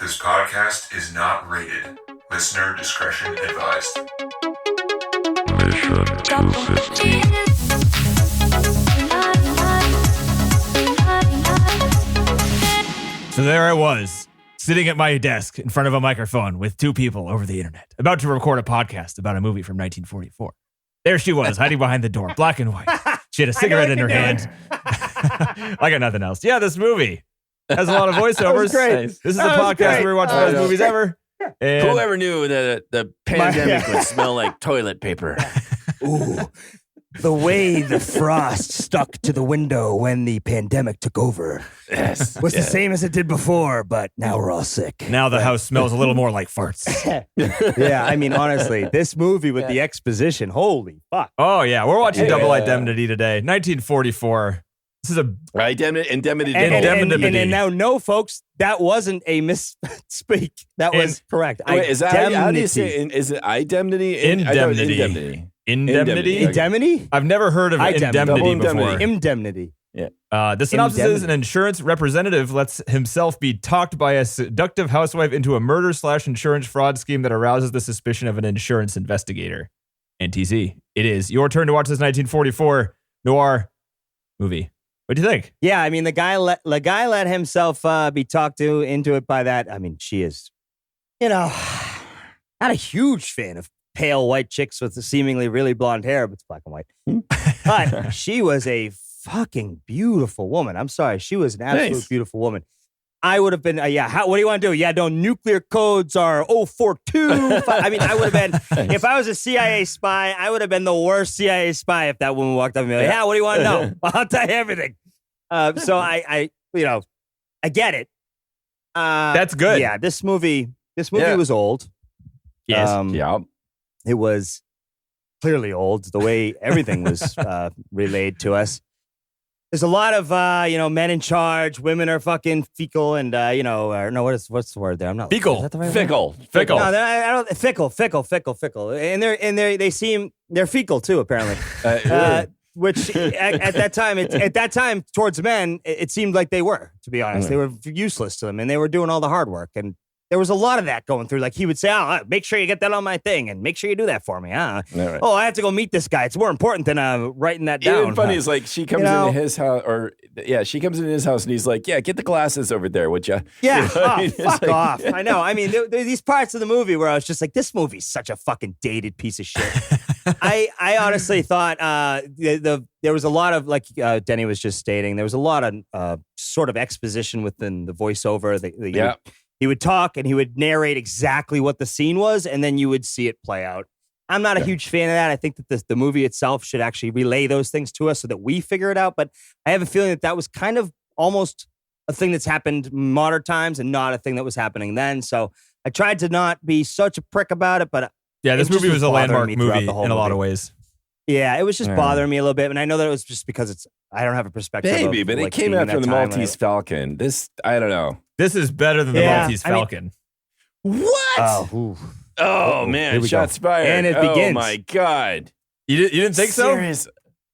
This podcast is not rated. Listener discretion advised. Mission to City. So there I was, sitting at my desk in front of a microphone with two people over the internet, about to record a podcast about a movie from 1944. There she was, hiding behind the door, black and white. She had a cigarette in her hand. I got nothing else. Yeah, this movie has a lot of voiceovers. Great. This is the podcast where we watch the best movies ever. And Whoever knew that the pandemic would smell like toilet paper? Ooh, the way the frost stuck to the window when the pandemic took over Yes. was the same as it did before, but now we're all sick. now the house smells a little more like farts. Yeah, I mean, honestly, this movie with the exposition, holy fuck. Oh, yeah. We're watching Yeah. Double Indemnity today. 1944. This is a Indemnity. And now, no, folks, that wasn't a misspeak. That was correct. Wait, is that how do you say? Indemnity. Is it indemnity? Indemnity. Indemnity. Indemnity. Indemnity? I've never heard of Indemnity. indemnity Double before. Indemnity. The synopsis is an insurance representative lets himself be talked by a seductive housewife into a murder/insurance fraud scheme that arouses the suspicion of an insurance investigator. NTZ. It is your turn to watch this 1944 noir movie. What do you think? Yeah, I mean, the guy let himself be talked into it by that. I mean, she is, not a huge fan of pale white chicks with the seemingly really blonde hair, but it's black and white. But she was a fucking beautiful woman. I'm sorry, she was an absolute beautiful woman. I would have been, what do you want to do? Yeah, no, nuclear codes are 042. I mean, I would have been, if I was a CIA spy, I would have been the worst CIA spy if that woman walked up and be like, what do you want to know? I'll tell you everything. So I get it. That's good. Yeah, this movie was old. Yes. It was clearly old, the way everything was relayed to us. There's a lot of, men in charge. Women are fucking fecal and, what's the word there? I'm not Fecal. Is that the right word? Fickle. No, I don't. Fickle. And they're fecal too, apparently. Which at that time towards men, it seemed like they were, to be honest. They were useless to them and they were doing all the hard work. And there was a lot of that going through. Like he would say, make sure you get that on my thing and make sure you do that for me. Right. Oh, I have to go meet this guy. It's more important than writing that down. Even funny is like she comes into his house, she comes into his house and he's like, get the glasses over there, would you? Yeah, You know what I mean? fuck It's like- off. I know. I mean, there these parts of the movie where I was just like, this movie's such a fucking dated piece of shit. I honestly thought there was a lot of, like Denny was just stating, there was a lot of sort of exposition within the voiceover. He would talk and he would narrate exactly what the scene was, and then you would see it play out. I'm not a huge fan of that. I think that the movie itself should actually relay those things to us so that we figure it out. But I have a feeling that was kind of almost a thing that's happened modern times and not a thing that was happening then. So I tried to not be such a prick about it, but Yeah, this it just movie was a bothering landmark me throughout movie the whole in a lot of movie. ways. Yeah, it was just bothering me a little bit. And I know that it was just because I don't have a perspective. Maybe, of, but like, it came being in after that the time. Maltese Falcon. This, I don't know. This is better than the Yeah, Maltese I mean- Falcon. What? Oh, man, Here we go. shots fired. And it Oh, begins. my God. You didn't think so? Serious?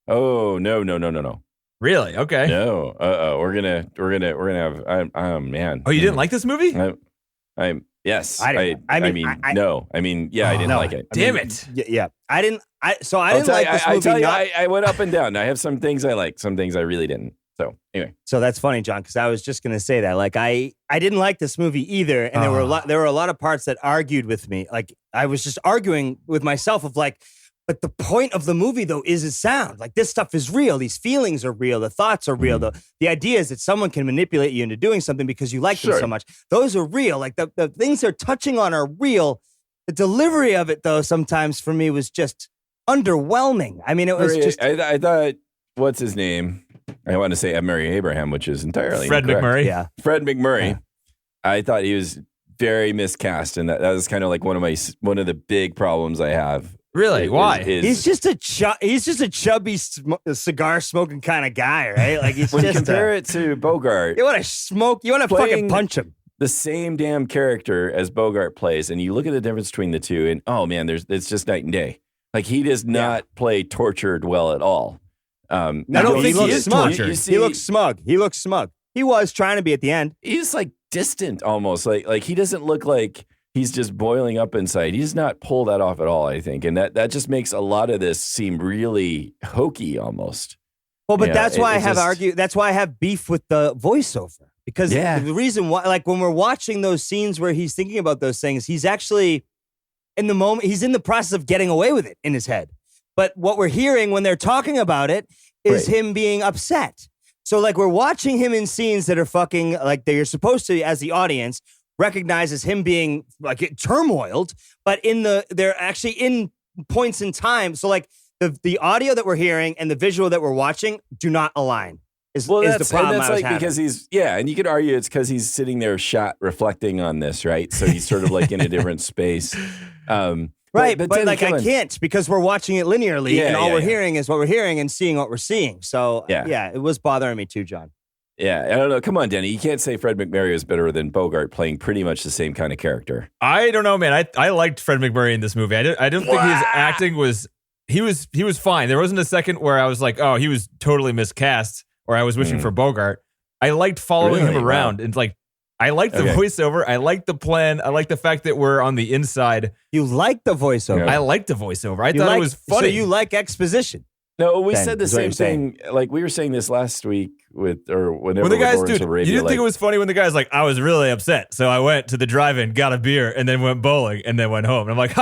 Oh, no. Really? Okay. No. We're gonna have, man. Oh, you didn't like this movie? Yes. I didn't. I mean, I didn't like it. Damn it. Yeah, I didn't didn't I'll tell like you, this I movie. tell you, not- I went up and down. I have some things I liked, some things I really didn't. So anyway, So that's funny, John, because I was just going to say that. Like, I didn't like this movie either, and there were a lot of parts that argued with me. Like, I was just arguing with myself of like, but the point of the movie though is its sound. Like, this stuff is real. These feelings are real. The thoughts are real. The idea is that someone can manipulate you into doing something because you like them so much. Those are real. Like the things they're touching on are real. The delivery of it though, sometimes for me was just underwhelming. I mean, it was just. I thought, what's his name? I want to say Ed Murray Abraham, which is entirely Fred incorrect. McMurray. Yeah. Fred McMurray. Yeah. I thought he was very miscast, and that was kind of like one of the big problems I have. Really? Why? He's just a chubby cigar smoking kind of guy, right? Like he's when you just compare it to Bogart, you want to smoke, you want to fucking Playing- punch him. the same damn character as Bogart plays, and you look at the difference between the two, and oh man, it's just night and day. Like he does not play tortured well at all. I don't think he is tortured. He looks smug. He was trying to be at the end. He's like distant almost. Like he doesn't look like he's just boiling up inside. He's not pulled that off at all, I think. And that just makes a lot of this seem really hokey almost. Well, but that's why that's why I have beef with the voiceover. Because the reason why, like when we're watching those scenes where he's thinking about those things, he's actually in the moment, he's in the process of getting away with it in his head. But what we're hearing when they're talking about it is him being upset. So like we're watching him in scenes that are fucking like they're supposed to, as the audience, recognize as him being like turmoiled, but they're actually in points in time. So like the audio that we're hearing and the visual that we're watching do not align. Is the problem. And that's like because and you could argue it's because he's sitting there shot reflecting on this, right? So he's sort of like in a different space. Right, but like I can't because we're watching it linearly and all we're hearing is what we're hearing and seeing what we're seeing. So it was bothering me too, John. Yeah, I don't know. Come on, Denny. You can't say Fred McMurray is better than Bogart playing pretty much the same kind of character. I don't know, man. I liked Fred McMurray in this movie. I don't think his acting was he was fine. There wasn't a second where I was like, oh, he was totally miscast or I was wishing for Bogart. I liked following him around and like I like the voiceover. I like the plan. I like the fact that we're on the inside. You like the voiceover? I like the voiceover. I thought it was funny. So you like exposition? No, we said the same thing. Like we were saying this last week whenever when the guys, dude, Arabia, you didn't think it was funny when the guy's like, I was really upset. So I went to the drive-in, got a beer, and then went bowling, and then went home. And I'm like,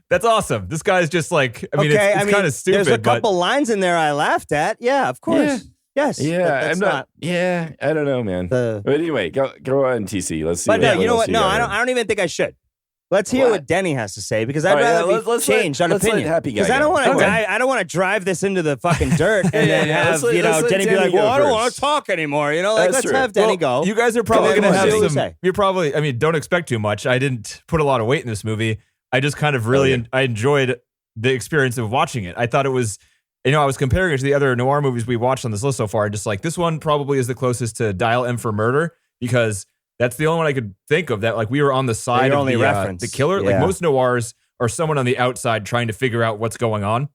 that's awesome. This guy's just like, I mean, it's kind of stupid. There's a couple lines in there I laughed at. Yeah, of course. Yeah. Yes. Yeah, I'm not. Yeah, I don't know, man. But anyway, go on, TC. Let's see. But no, you know what? No, I don't even think I should. Let's hear what Denny has to say because I'd rather be changed on opinion. Because I don't want to. I don't want to drive this into the fucking dirt and then have Denny be like, "Well, I don't want to talk anymore." You know, like let's have Denny go. You guys are probably going to have some. You're probably. I mean, don't expect too much. I didn't put a lot of weight in this movie. I just kind of really. I enjoyed the experience of watching it. I thought it was. You know, I was comparing it to the other noir movies we watched on this list so far. Just like this one probably is the closest to Dial M for Murder because that's the only one I could think of that like we were on the side of the killer. Yeah. Like most noirs are someone on the outside trying to figure out what's going on.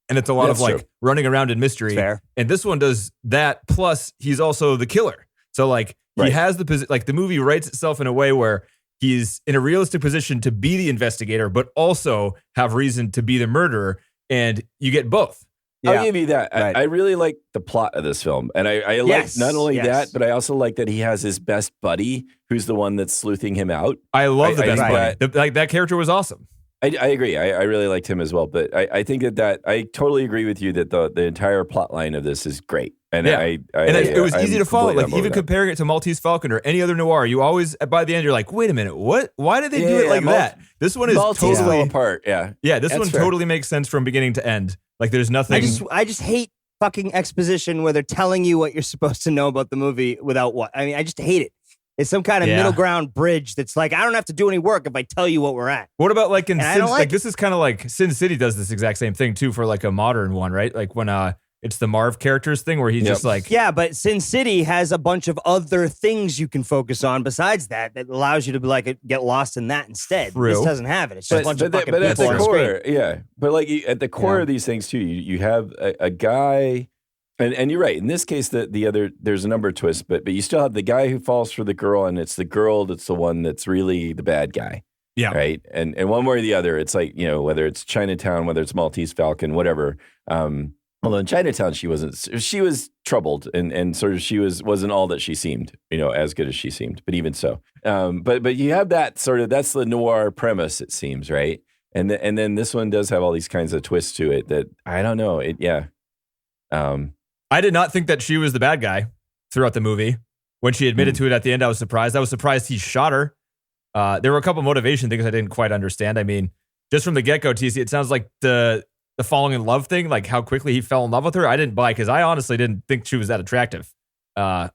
And it's a lot of like running around in mystery. Fair. And this one does that. Plus he's also the killer. So like he has the position, like the movie writes itself in a way where he's in a realistic position to be the investigator, but also have reason to be the murderer. And you get both. Yeah. I'll give you that. Right. I really like the plot of this film. And I like not only that, but I also like that he has his best buddy who's the one that's sleuthing him out. I love the best buddy. Like that character was awesome. I agree. I really liked him as well. But I think that I totally agree with you that the entire plot line of this is great. And it was easy to follow. Like even comparing it to Maltese Falcon or any other noir, you always by the end you're like, wait a minute, what? Why did they do it like that? This one is Maltese totally apart. Yeah, this one totally makes sense from beginning to end. Like there's nothing. I just hate fucking exposition where they're telling you what you're supposed to know about the movie without what. I mean, I just hate it. It's some kind of middle ground bridge that's like I don't have to do any work if I tell you what we're at. What about like in Sin, like this is kind of like Sin City does this exact same thing too for like a modern one, right? Like when it's the Marv characters thing where he's just like but Sin City has a bunch of other things you can focus on besides that allows you to be like get lost in that instead. True. This doesn't have it. It's just a bunch of fucking people at the on core, screen. But like at the core of these things too, you have a guy. And you're right. In this case, there's a number of twists, but you still have the guy who falls for the girl, and it's the girl that's the one that's really the bad guy. Yeah. Right. And one way or the other, it's like whether it's Chinatown, whether it's Maltese Falcon, whatever. Although in Chinatown she was troubled and sort of she wasn't all that she seemed, as good as she seemed. But even so, but you have that sort of that's the noir premise, it seems, right? And then this one does have all these kinds of twists to it that I don't know. I did not think that she was the bad guy throughout the movie. When she admitted to it at the end, I was surprised. I was surprised he shot her. There were a couple motivation things I didn't quite understand. I mean, just from the get-go, TC, it sounds like the falling in love thing, like how quickly he fell in love with her, I didn't buy because I honestly didn't think she was that attractive. I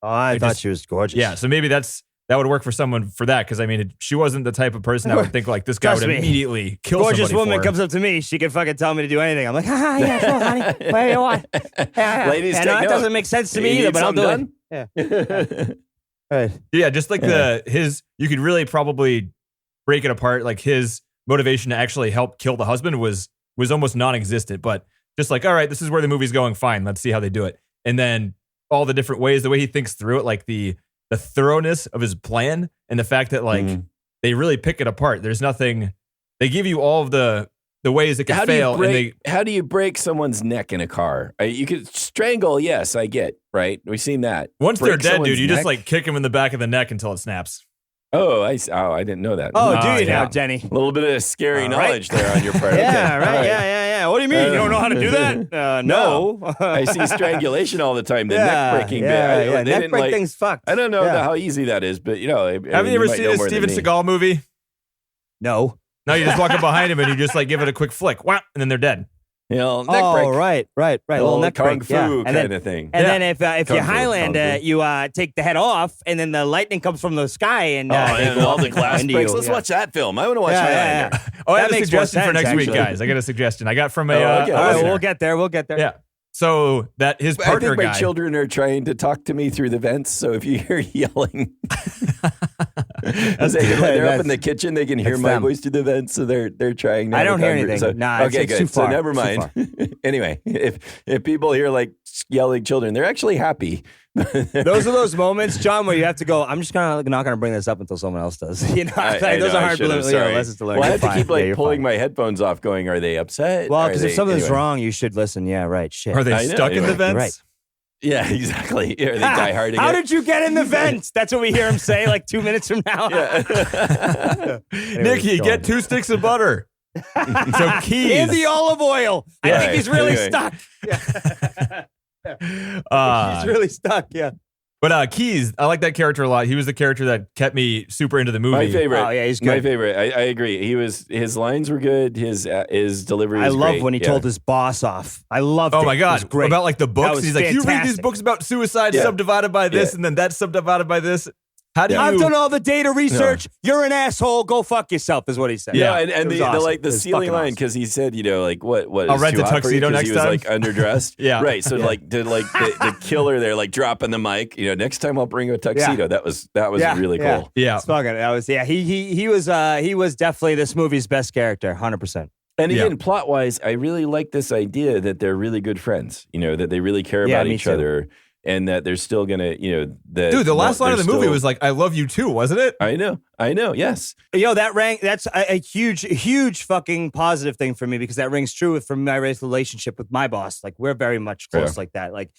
thought she was gorgeous. Yeah, so maybe that would work for someone for that because I mean, she wasn't the type of person I would think like this guy would immediately kill somebody. Gorgeous woman comes up to me, she can fucking tell me to do anything. I'm like, yeah, sure, honey. What do you want? Ladies, that doesn't make sense to me either, but I'll do it. Yeah. Right. Yeah, just like you could really probably break it apart. Like his motivation to actually help kill the husband was almost non-existent, but just like, all right, this is where the movie's going. Fine, let's see how they do it. And then all the different ways, the way he thinks through it, like the thoroughness of his plan, and the fact that like they really pick it apart. There's nothing. They give you all of the ways it can fail. How do you break someone's neck in a car? You could strangle. Yes, I get. Right, we've seen that. Once they're dead, dude, you just like kick them in the back of the neck until it snaps. Oh, I didn't know that. Oh, do you now, Denny? A little bit of scary knowledge there on your part. Yeah, okay. right. Yeah. What do you mean? You don't know how to do that? No. I see strangulation all the time. The neck breaking bit. Yeah. Neck break thing's fucked. I don't know how easy that is, but have you ever seen a Steven Seagal movie? No. No, you just walk up behind him and you just like give it a quick flick, wow, and then they're dead. Neck break. Right. A little neck kung break. fu kind of thing. And then if you Highlander, you take the head off, and then the lightning comes from the sky, and all the glass breaks. Let's watch that film. I want to watch Highlander. Oh, I have a suggestion for next week, guys. I got a suggestion. I got from a. All right, we'll get there. Yeah. So that his partner I think my guy. children are trying to talk to me through the vents. So if you hear yelling, they're up in the kitchen, they can hear my voice through the vents. So they're trying. I don't hear anything. So, okay, good. Too far. So never mind. Anyway, if people hear like yelling children, they're actually happy. Those are those moments, John, where you have to go, I'm just not going to bring this up until someone else does. Those are hard lessons to learn. Well, I have to keep pulling my headphones off going, are they upset? Well, because if something's wrong, you should listen. Yeah, right. Shit. Are they stuck in the vents? Right. Yeah, exactly. Are they dieharding How did you get in the vents? That's what we hear him say like 2 minutes from now. Nikki, get 2 sticks of butter. So Keys. And the olive oil. I think he's really stuck. He's really stuck, yeah. But Keys, I like that character a lot. He was the character that kept me super into the movie. My favorite. Oh, yeah, he's good. My favorite. I agree. His lines were good. His delivery was great. I love when he told his boss off. I loved it. Oh, my God. It was great. About like the books. He's like, you read these books about suicide subdivided by this, and then that's subdivided by this. How do you? I've done all the data research. No. You're an asshole. Go fuck yourself, is what he said. Yeah, and the ceiling line, because he said, like what I'll rent a tuxedo next time. He was like underdressed. Yeah, right. So the killer there, like dropping the mic. Next time I'll bring a tuxedo. That was really cool. Yeah, He was definitely this movie's best character, 100%. And again, plot wise, I really like this idea that they're really good friends. That they really care about each other. And that they're still gonna, dude, the last line of the movie was like, "I love you too," wasn't it? I know. Yes. That's a huge fucking positive thing for me, because that rings true from my relationship with my boss. Like, we're very much close like that. Like,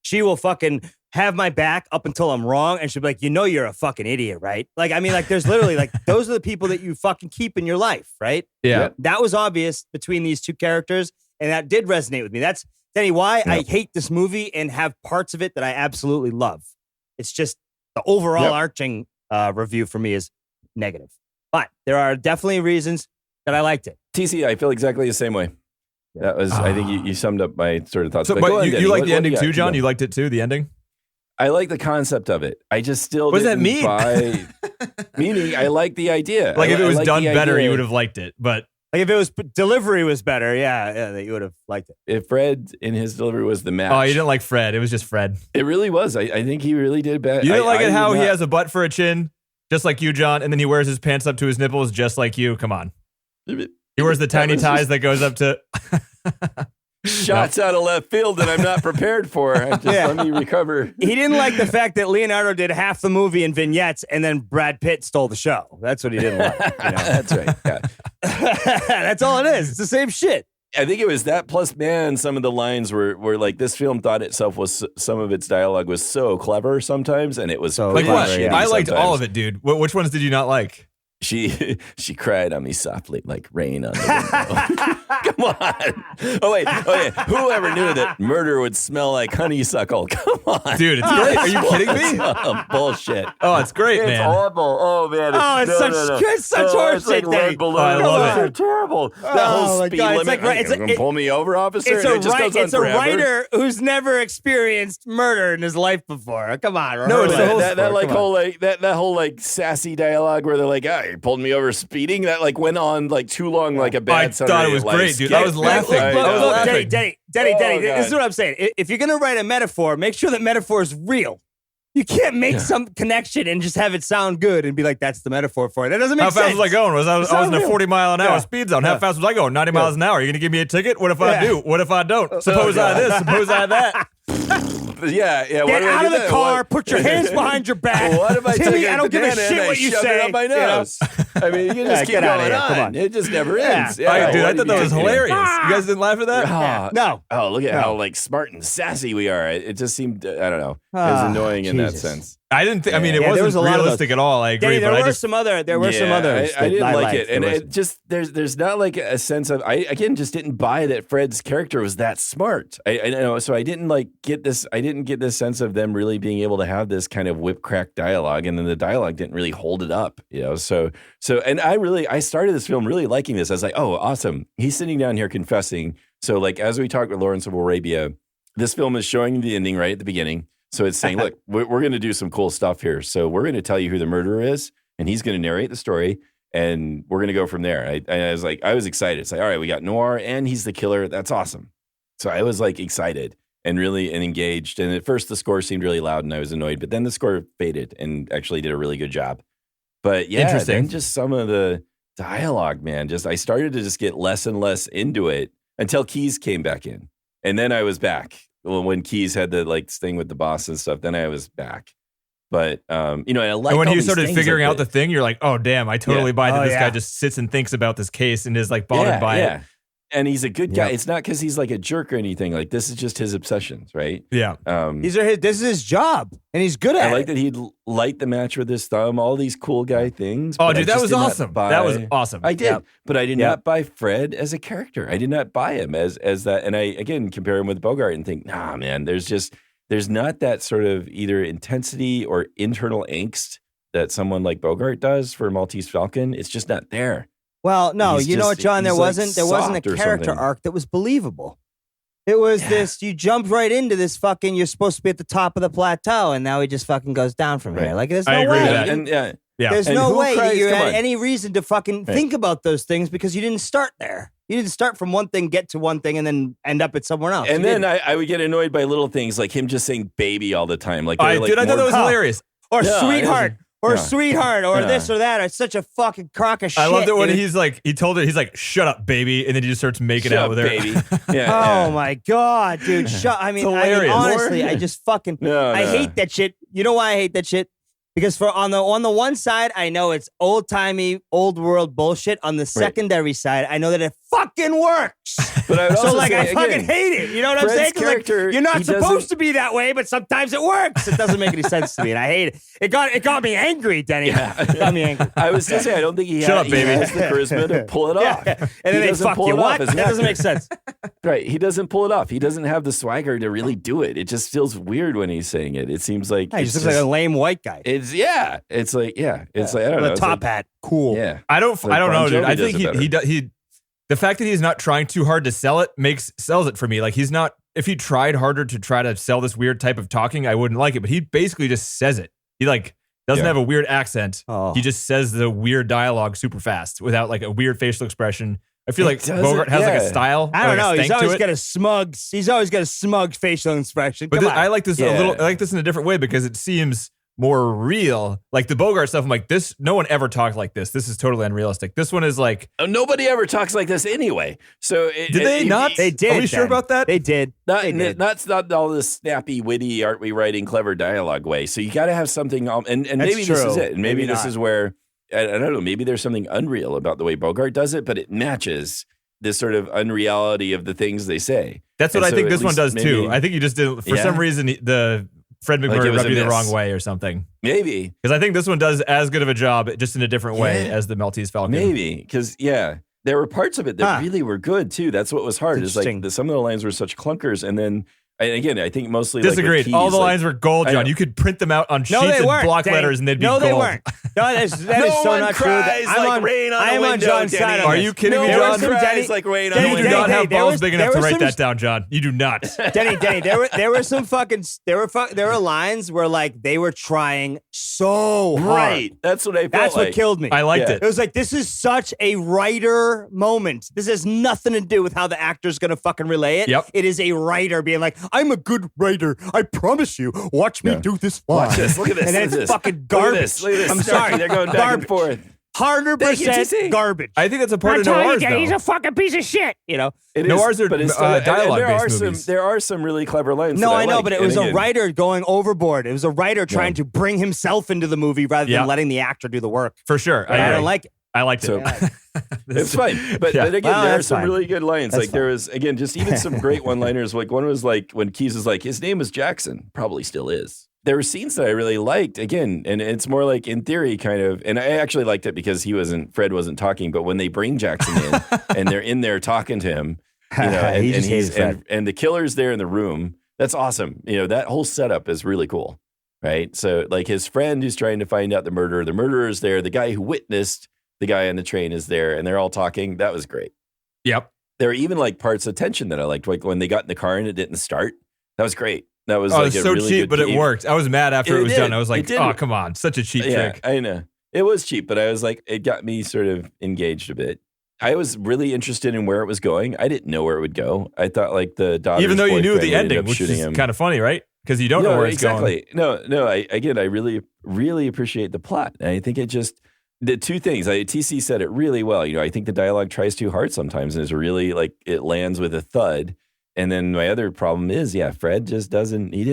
she will fucking have my back up until I'm wrong, and she'll be like, "You're a fucking idiot, right?" Like, I mean, like, there's literally like those are the people that you fucking keep in your life, right? Yeah. That was obvious between these two characters, and that did resonate with me. That's Danny, why I hate this movie and have parts of it that I absolutely love. It's just the overall arching review for me is negative. But there are definitely reasons that I liked it. TC, I feel exactly the same way. That was, I think you summed up my sort of thoughts. So, but you like the ending too, John? You liked it too, the ending? I like the concept of it. I just still what does that mean? Meaning, I like the idea. Like if it was done better, you would have liked it. But like if it was delivery was better, that you would have liked it. If Fred in his delivery was the match. Oh, you didn't like Fred. It was just Fred. It really was. I think he really did bad. You didn't like it how he has a butt for a chin, just like you, John, and then he wears his pants up to his nipples, just like you. Come on. He wears the tiny ties that goes up to. Shots out of left field that I'm not prepared for. Let me recover. He didn't like the fact that Leonardo did half the movie in vignettes and then Brad Pitt stole the show. That's what he didn't like. That's right. Yeah. That's all it is. It's the same shit. I think it was that plus, man, some of the lines were like, this film thought itself was, some of its dialogue was so clever sometimes, and it was so like what? I liked all of it, dude. Which ones did you not like? She cried on me softly like rain on the window. Come on. Oh, wait. Whoever knew that murder would smell like honeysuckle? Come on. Dude, it's great. Are you kidding me? Bullshit. Oh, it's great, man. It's awful. Oh, man. It's such horseshit thing. Oh, I love it. It's terrible. That whole speed limit. It's like, pull me over, officer. It's a writer who's never experienced murder in his life before. Come on. No, it's that whole sassy dialogue where they're like, you pulled me over speeding. That went on too long, like a bad. I thought it was great, dude. I was laughing. Look, Denny, this is what I'm saying. If you're gonna write a metaphor, make sure that metaphor is real. You can't make some connection and just have it sound good and be like, that's the metaphor for it. That doesn't make sense. How fast was I going? I was in a 40 mile an hour speed zone. How fast was I going? 90 miles an hour. Are you going to give me a ticket? What if I do? What if I don't? Suppose I this, suppose I that. Yeah. Get out of the car. Put your hands behind your back. What if I took Timmy, a I don't give a banana shit and what you shoved say. it up my nose? I mean, you can just keep get outta going here. Come on. on. It just never ends. Dude, I thought that was hilarious. You guys didn't laugh at that? No. Oh, look at how like smart and sassy we are. It just seemed, I don't know, it was annoying in that Jesus. sense. I didn't think. I mean, it there was wasn't a lot of realistic at all. I agree, Danny, there but were some others. I didn't like liked. it, and it just there's not like a sense of I again just didn't buy that Fred's character was that smart. I know, so I didn't like get this. I didn't get this sense of them really being able to have this kind of whip crack dialogue, and then the dialogue didn't really hold it up. So and I started this film really liking this. I was like, oh, awesome. He's sitting down here confessing. So like as we talked with Lawrence of Arabia, this film is showing the ending right at the beginning. So it's saying, look, we're going to do some cool stuff here. So we're going to tell you who the murderer is, and he's going to narrate the story, and we're going to go from there. I was excited. It's like, all right, we got Noir, and he's the killer. That's awesome. So I was like excited and really engaged. And at first, the score seemed really loud, and I was annoyed. But then the score faded and actually did a really good job. But yeah, Interesting. then just some of the dialogue, man. I started to just get less and less into it until Keyes came back in, and then I was back. Well, when Keyes had the like thing with the boss and stuff, then I was back. But and I like. And when all you these started things figuring like out the thing, you're like, oh damn, I totally buy that this guy just sits and thinks about this case and is like bothered by it. And he's a good guy. It's not because he's like a jerk or anything. Like this is just his obsessions, right? Yeah. This is his job, and he's good at it. I like that he'd light the match with his thumb. All these cool guy things. Oh, but dude, I that just was did not awesome. buy- That was awesome. I did, Yep. but I did not buy Fred as a character. I did not buy him as that. And I again compare him with Bogart and think, nah, man, there's not that sort of either intensity or internal angst that someone like Bogart does for Maltese Falcon. It's just not there. Well, no, He's you know just- what, John? There he's, like, wasn't a soft or character something. arc that was believable. It was this, you jumped right into this fucking, you're supposed to be at the top of the plateau, and now he just fucking goes down from here. Right. Like, there's I no agree way. with that. And There's And no who way that cries- you come had on. any reason to fucking think about those things because you didn't start there. You didn't start from one thing, get to one thing, and then end up at somewhere else. And You then didn't. I would get annoyed by little things like him just saying baby all the time. Like, I they're, like, thought that more- was hilarious. Or Yeah, sweetheart. Or yeah. sweetheart, or Yeah. this or that. It's such a fucking crock of shit. I loved it when dude. he's like, shut up, baby. And then he just starts making Shut out up, with her. baby. Yeah, Oh yeah. my god, dude! I mean, hilarious. honestly, I just fucking I No. hate that shit. You know why I hate that shit? Because on the one side, I know it's old timey, old world bullshit. On the secondary side, I know that it fucking works. But I would So also like, say, I fucking again, hate it. You know what I'm Fred's saying? 'Cause, like, character, you're not he supposed doesn't- to be that way, but sometimes it works. It doesn't make any sense to me, and I hate it. It got me angry, Denny. It got me angry. I was just saying, I don't think he Shut up, he baby. has the charisma to pull it off. And then He they doesn't fuck pull you. it off What? as That an doesn't actor. make sense. Right. He doesn't pull it off. He doesn't have the swagger to really do it. It just feels weird when he's saying it. It seems like He just looks like a lame white guy. It's like I don't know. With a It's top like- hat. Cool. Yeah. I don't Like know, Bon dude. Jovi I does think it better. he the fact that he's not trying too hard to sell it sells it for me. Like, he's not, if he tried harder to try to sell this weird type of talking, I wouldn't like it. But he basically just says it. He like doesn't Yeah. have a weird accent. Oh. He just says the weird dialogue super fast without like a weird facial expression. I feel It like doesn't- Bogart has like a yeah. style. I don't like a know. He's stank to always it. got a smug facial expression. But Come on. I like this Yeah. I like this in a different way because it seems more real. Like the Bogart stuff, I'm like, this, no one ever talked like this. This is totally unrealistic. This one is like, Oh, nobody ever talks like this anyway. So did they not? They did. Are we sure then. about that? They did. Not, They did. not all this snappy, witty, aren't we writing clever dialogue way. So you got to have something, and maybe this true. is it. And maybe this not. is where, I don't know, maybe there's something unreal about the way Bogart does it, but it matches this sort of unreality of the things they say. That's what And I so think at this one least does too. maybe- I think you just did, for Yeah. some reason, the Fred Like it McMurray was rubbed a you the miss. wrong way or something. Maybe. Because I think this one does as good of a job, just in a different way, Yeah. as the Maltese Falcon. Maybe. Because, there were parts of it that Huh. really were good too. That's what was hard. Is like Interesting. some of the lines were such clunkers. And then, again, I think mostly like with Disagreed. Keys, All the like- lines were gold, I John. know. You could print them out on No, sheets they and weren't. block Dave. letters, and they'd be no, gold. they weren't. No, that is No so one not true. cries like rain on I a am on window, John's Denny. side. on Are this. you kidding No me, one John? cries Denny- like rain on Denny, a You do window. not have there balls was- big there enough to was write some that down, John. You do not. Denny, there were some fucking there were lines where like they were trying so hard. Right. That's what I felt That's like. what killed me. I liked Yeah. it. It was like, this is such a writer moment. This has nothing to do with how the actor's going to fucking relay it. Yep. It is a writer being like, I'm a good writer. I promise you. Watch me Yeah. do this line. Watch this. Look at this. And then Look at it's this. fucking Look at garbage. this. Look at this. I'm Snarky. sorry. They're going back Garbage. and forth. 100% garbage. I think that's a part of noirs, though. He's a fucking piece of shit. You know, noirs are dialogue-based movies. There are some really clever lines. No, I know, but it was a writer going overboard. It was a writer trying to bring himself into the movie rather than letting the actor do the work. For sure. I don't like it. I liked it. It's fine. But again, there are some really good lines. That's like there was, again, just even some great one-liners. Like one was like when Keys was like, his name was Jackson. Probably still is. There were scenes that I really liked, again, and it's more like in theory kind of, and I actually liked it because Fred wasn't talking, but when they bring Jackson in and they're in there talking to him, you know, and the killer's there in the room, that's awesome. You know, that whole setup is really cool, right? So like his friend who's trying to find out the murderer is there, the guy who witnessed the guy on the train is there, and they're all talking. That was great. Yep. There were even like parts of tension that I liked, like when they got in the car and it didn't start. That was great. That was it was so really cheap, but game. It worked. I was mad after it was done. I was like, oh, come on. Such a cheap trick. I know. It was cheap, but I was like, it got me sort of engaged a bit. I was really interested in where it was going. I didn't know where it would go. I thought like the daughter's even though you knew the ending, which is kind of funny, right? Because you don't know where it's going. No. I really, really appreciate the plot. And I think it just the two things. TC said it really well. You know, I think the dialogue tries too hard sometimes, and it's really like it lands with a thud. And then my other problem is, Fred just doesn't. It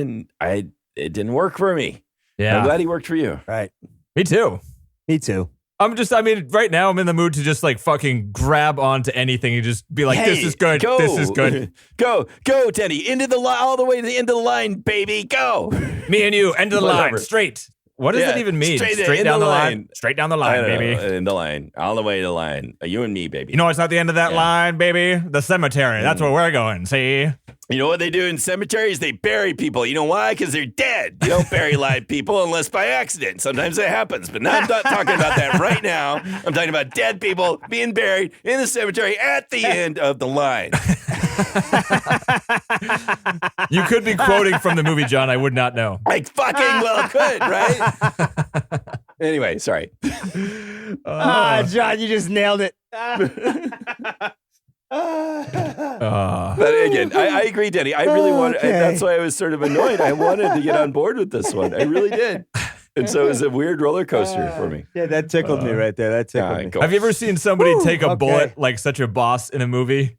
didn't work for me. Yeah, I'm glad he worked for you. Right. Me too. Right now I'm in the mood to just like fucking grab onto anything and just be like, this is good. Go. This is good. Go, Teddy, into the line, all the way to the end of the line, baby. Go. Me and you, end of the line, straight. What does that even mean? Straight down the line. Straight down the line, baby. In the line. All the way to the line. You and me, baby. You know, it's not the end of that line, baby. The cemetery. That's where we're going. See? You know what they do in cemeteries? They bury people. You know why? Because they're dead. You don't bury live people unless by accident. Sometimes that happens. But now I'm not talking about that right now. I'm talking about dead people being buried in the cemetery at the end of the line. You could be quoting from the movie, John. I would not know. I fucking well could, right? Anyway, sorry. John, you just nailed it. But again, I agree, Denny. I really wanted, that's why I was sort of annoyed. I wanted to get on board with this one. I really did. And so it was a weird roller coaster for me. Yeah, that tickled me right there. That tickled me. Have you ever seen somebody take a bullet like such a boss in a movie?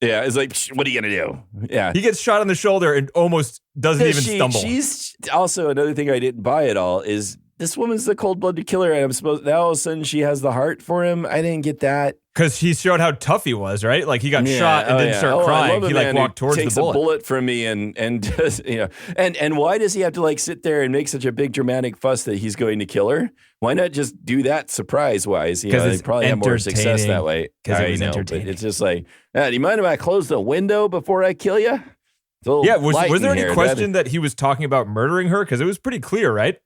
Yeah, it's like, what are you going to do? Yeah. He gets shot on the shoulder and almost doesn't even stumble. She's also another thing I didn't buy at all is this woman's the cold-blooded killer, and I'm supposed now all of a sudden she has the heart for him. I didn't get that. Because he showed how tough he was, right? Like he got shot and didn't start crying. He like walked towards the bullet. Takes a bullet from me and does, you know, and why does he have to like sit there and make such a big dramatic fuss that he's going to kill her? Why not just do that surprise-wise? You know, they probably have more success that way. Because it was entertaining. It's just like, do you mind if I close the window before I kill you? Was there any question that he was talking about murdering her? Because it was pretty clear, right?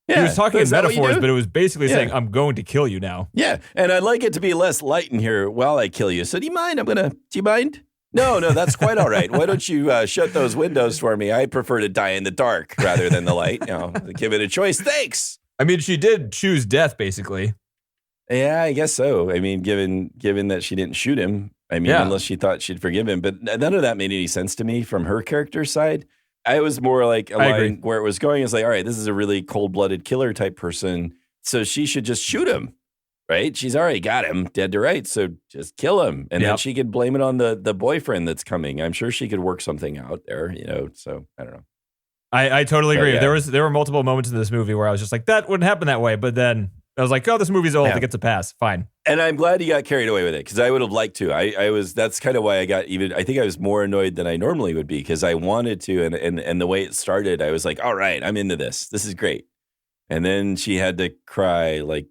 Yeah, he was talking in metaphors, but it was basically saying, I'm going to kill you now. Yeah, and I'd like it to be less light in here while I kill you. So do you mind? Do you mind? No, that's quite all right. Why don't you shut those windows for me? I prefer to die in the dark rather than the light. You know, give it a choice. Thanks. I mean, she did choose death, basically. Yeah, I guess so. I mean, given that she didn't shoot him, I mean, unless she thought she'd forgive him. But none of that made any sense to me from her character side. I was more like a line where it was going is like, all right, this is a really cold-blooded killer type person, so she should just shoot him, right? She's already got him dead to rights, so just kill him. And then she could blame it on the boyfriend that's coming. I'm sure she could work something out there, you know, so I don't know. I totally agree. Yeah. There were multiple moments in this movie where I was just like, that wouldn't happen that way. But then I was like, oh, this movie's old. It gets a pass. Fine. And I'm glad you got carried away with it because I would have liked to. That's kind of why I got I think I was more annoyed than I normally would be because I wanted to. And the way it started, I was like, all right, I'm into this. This is great. And then she had to cry like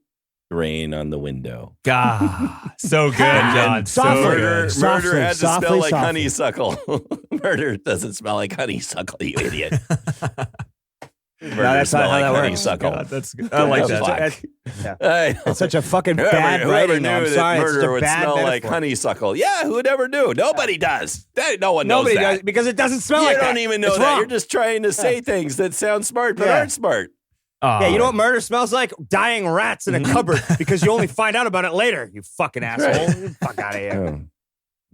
rain on the window. God, so good, John. Murder had to smell like honeysuckle. Murder doesn't smell like honeysuckle, you idiot. That's not how that works. God, that's good. I like that. It's such a fucking bad writing. I'm sorry. Murder would smell like honeysuckle. Yeah, who would ever do? Nobody does. No one knows that. Nobody does because it doesn't smell like that. You don't even know that. You're just trying to say things that sound smart but aren't smart. Yeah, you know what murder smells like? Dying rats in a cupboard because you only find out about it later. You fucking asshole. Right. Fuck out of here.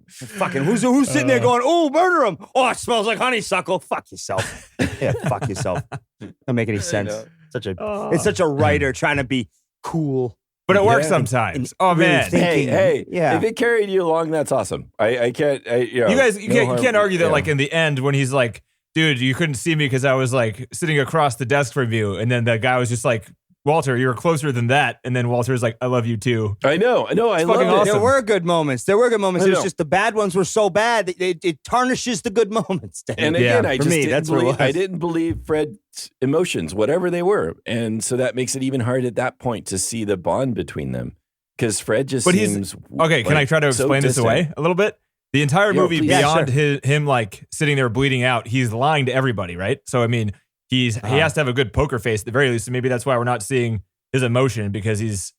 Fucking who's sitting there going, oh, murder him. Oh, it smells like honeysuckle. Fuck yourself. Yeah, fuck yourself. Doesn't make any sense. It's such a writer trying to be cool. But it works Yeah. sometimes. And Oh really man. think- Hey, Yeah. if it carried you along, that's awesome. I can't, You guys, you can't argue that like in the end when he's like, dude, you couldn't see me because I was like sitting across the desk from you. And then the guy was just like, Walter, you're closer than that. And then Walter's like, I love you too. I know, I love fucking it. awesome. There were good moments. I It was know. just the bad ones were so bad that it tarnishes the good moments. Danny. And Yeah, again, I for just me, didn't that's what it believe, was. I didn't believe Fred's emotions, whatever they were, and so that makes it even hard at that point to see the bond between them because Fred just But he's- seems Okay, can I try to so explain this distant. away a little bit? The entire Yeah, movie, please. Yeah, beyond sure. him like sitting there bleeding out, he's lying to everybody, right? So I mean, he has to have a good poker face at the very least. And maybe that's why we're not seeing his emotion because he's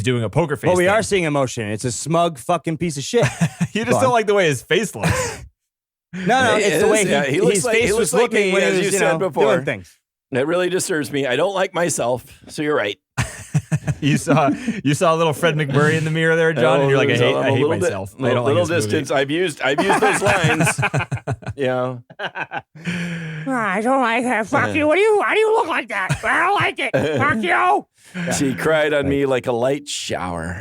doing a poker face. Well, we thing. are seeing emotion. It's a smug fucking piece of shit. You Go just on. don't like the way his face looks. No, It it's the is, way yeah. He looks his like- face he was looks like looking me, when as he you was, said before. doing things. That really disturbs me. I don't like myself, so you're right. you saw a little Fred McMurray in the mirror there, John, and you're like, I hate I'm a little myself. Bit, I don't little like this movie. distance. I've used those lines. Yeah. I don't like that. Fuck you. Why do you look like that? I don't like it. Fuck you. She cried on me like a light shower.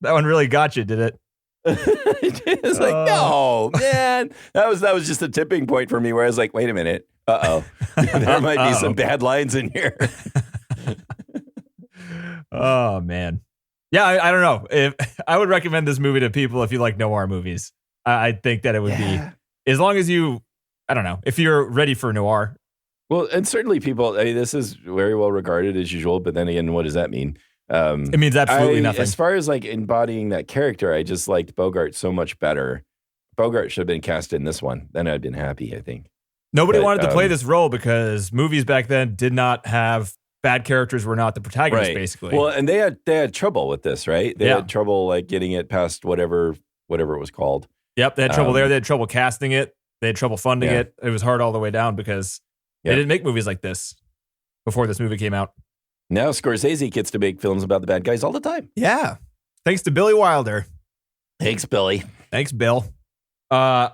That one really got you, did it? It's like, no, man. That was just a tipping point for me where I was like, wait a minute. There might be some bad lines in here. Oh man, yeah. I don't know. If I would recommend this movie to people if you like noir movies. I think that it would be as long as you. I don't know if you're ready for noir. Well, and certainly people. I mean, this is very well regarded as usual. But then again, what does that mean? It means absolutely nothing. As far as like embodying that character, I just liked Bogart so much better. Bogart should have been cast in this one. Then I'd been happy, I think. Nobody but, wanted to play this role because movies back then did not have bad characters. Were not the protagonists, basically. Well, and they had trouble with this, right? They had trouble like getting it past whatever it was called. Yep, they had trouble there. They had trouble casting it. They had trouble funding it. It was hard all the way down because they didn't make movies like this before this movie came out. Now Scorsese gets to make films about the bad guys all the time. Yeah, thanks to Billy Wilder. Thanks, Billy. Thanks, Bill. I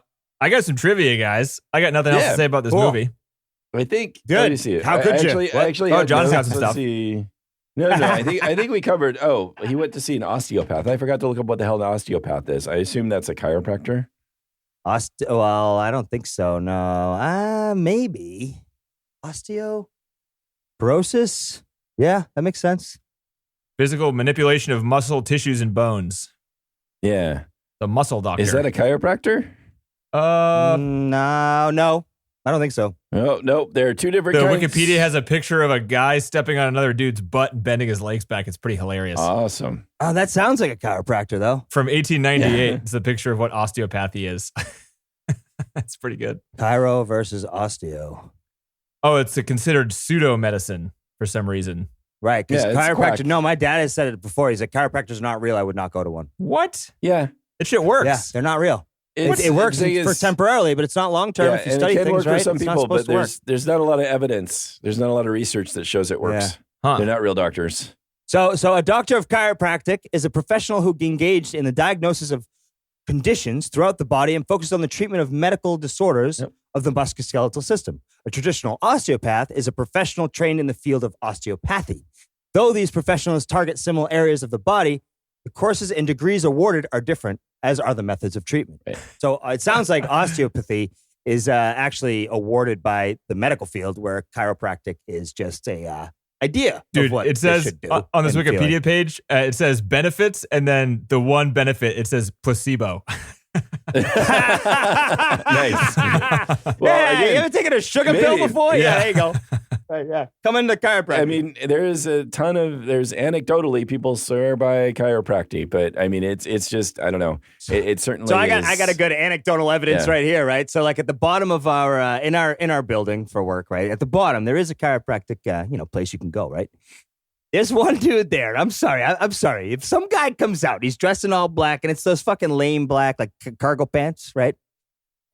got some trivia, guys. I got nothing else to say about this movie. I think. Good. Let me see. How could you? I actually. Oh, had John's got notes. some Let's stuff. see. No. I think we covered. Oh, he went to see an osteopath. I forgot to look up what the hell an osteopath is. I assume that's a chiropractor. Well, I don't think so. No. Maybe. Osteoporosis? Yeah, that makes sense. Physical manipulation of muscle, tissues, and bones. Yeah. The muscle doctor. Is that a chiropractor? No. I don't think so. Oh, no. There are two different The kinds. Wikipedia has a picture of a guy stepping on another dude's butt and bending his legs back. It's pretty hilarious. Awesome. Oh, that sounds like a chiropractor, though. From 1898, Yeah. it's a picture of what osteopathy is. That's pretty good. Chiro versus osteo. Oh, it's a considered pseudo medicine for some reason. Right, because Yeah, it's chiropractor. quack. No, my dad has said it before. He's like, chiropractor's not real. I would not go to one. What? Yeah. That shit works. Yeah, they're not real. It's- It works the thing for is- temporarily, but it's not long term. Yeah, If you and study it can things work for right, some it's not people, supposed but to work. there's not a lot of evidence. There's not a lot of research that shows it works. Huh. They're not real doctors. So a doctor of chiropractic is a professional who engaged in the diagnosis of conditions throughout the body and focused on the treatment of medical disorders of the musculoskeletal system. A traditional osteopath is a professional trained in the field of osteopathy. Though these professionals target similar areas of the body, the courses and degrees awarded are different, as are the methods of treatment. Right. So it sounds like osteopathy is actually awarded by the medical field, where chiropractic is just a idea Dude, of what it they says should do on this and feel Wikipedia like. page, it says benefits, and then the one benefit, it says placebo. Nice. Well, Yeah, again, you ever taken a sugar pill maybe. before? Yeah. Yeah, there you go. Right, yeah. Come into chiropractic. I mean, there's anecdotally people swear by chiropractic, but I mean, it's just, I don't know. It certainly so is. I got a good anecdotal evidence Yeah. right here, right? So like at the bottom of our in our building for work, right? At the bottom there is a chiropractic place you can go, right? There's one dude there. I'm sorry. I'm sorry. If some guy comes out, he's dressed in all black and it's those fucking lame black like cargo pants, right?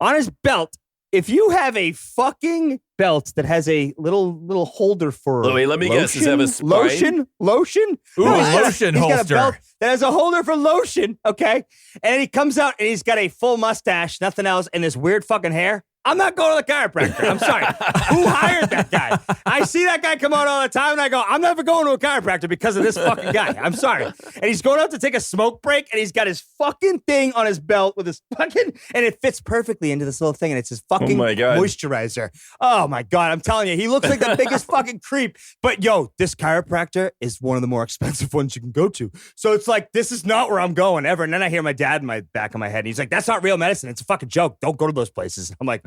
On his belt, if you have a fucking belt that has a little holder for Oh, wait, let me guess. Does it have a spine? Lotion? Ooh, No, he's got lotion he's got a holster. belt that has a holder for lotion, okay? And he comes out and he's got a full mustache, nothing else, and this weird fucking hair. I'm not going to the chiropractor. I'm sorry. Who hired that guy? I see that guy come out all the time and I go, I'm never going to a chiropractor because of this fucking guy. I'm sorry. And he's going out to take a smoke break and he's got his fucking thing on his belt with his fucking, and it fits perfectly into this little thing and it's his fucking moisturizer. Oh my God. I'm telling you, he looks like the biggest fucking creep. But yo, this chiropractor is one of the more expensive ones you can go to. So it's like, this is not where I'm going ever. And then I hear my dad in my back of my head and he's like, that's not real medicine. It's a fucking joke. Don't go to those places. I'm like,